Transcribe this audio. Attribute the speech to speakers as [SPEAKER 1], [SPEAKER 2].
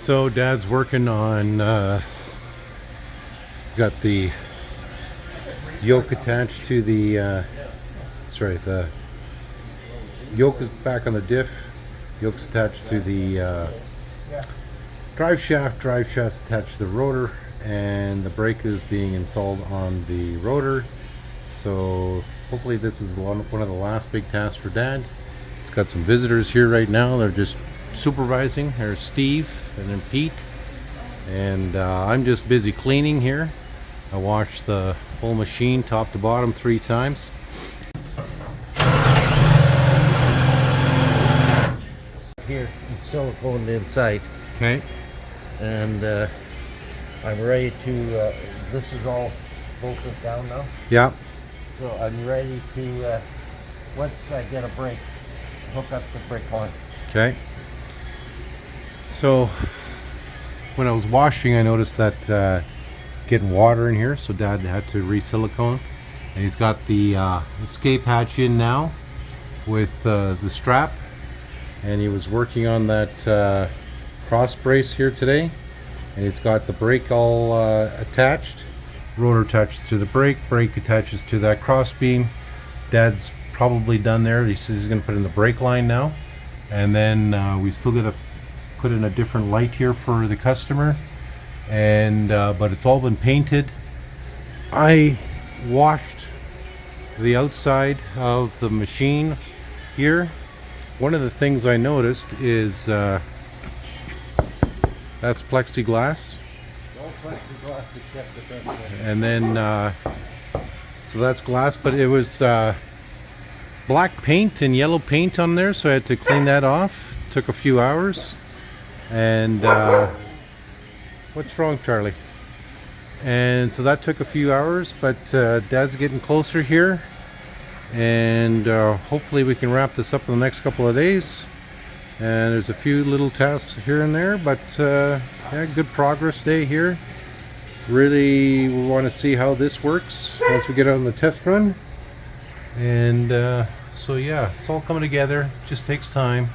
[SPEAKER 1] So Dad's working on got the yoke attached to the the yoke is back on the diff, yoke's attached to the drive shaft's attached to the rotor, and the brake is being installed on the rotor. So hopefully this is one of the last big tasks for Dad. He's got some visitors here right now. They're just supervising. There's Steve and then Pete, and I'm just busy cleaning here. I washed the whole machine top to bottom 3 times.
[SPEAKER 2] Here, silicone inside.
[SPEAKER 1] Okay.
[SPEAKER 2] And I'm ready to, this is all bolted down now.
[SPEAKER 1] Yeah.
[SPEAKER 2] So I'm ready to, once I get a brake, hook up the brake line.
[SPEAKER 1] Okay. So when I was washing, I noticed that getting water in here, so Dad had to re-silicone, and he's got the escape hatch in now with the strap, and he was working on that cross brace here today, and he's got the brake all attached. Rotor attaches to the brake attaches to that cross beam. Dad's probably done there. He says he's going to put in the brake line now, and then we still got to put in a different light here for the customer, and but it's all been painted. I washed the outside of the machine here. One of the things I noticed is that's plexiglass.
[SPEAKER 2] All plexiglass except the front one.
[SPEAKER 1] And then so that's glass, but it was black paint and yellow paint on there, so I had to clean that off. Took a few hours. And what's wrong, Charlie? And so that took a few hours, but Dad's getting closer here, and hopefully we can wrap this up in the next couple of days. And there's a few little tasks here and there, but yeah, good progress day here. Really, we want to see how this works once we get on the test run. And so yeah, it's all coming together. Just takes time.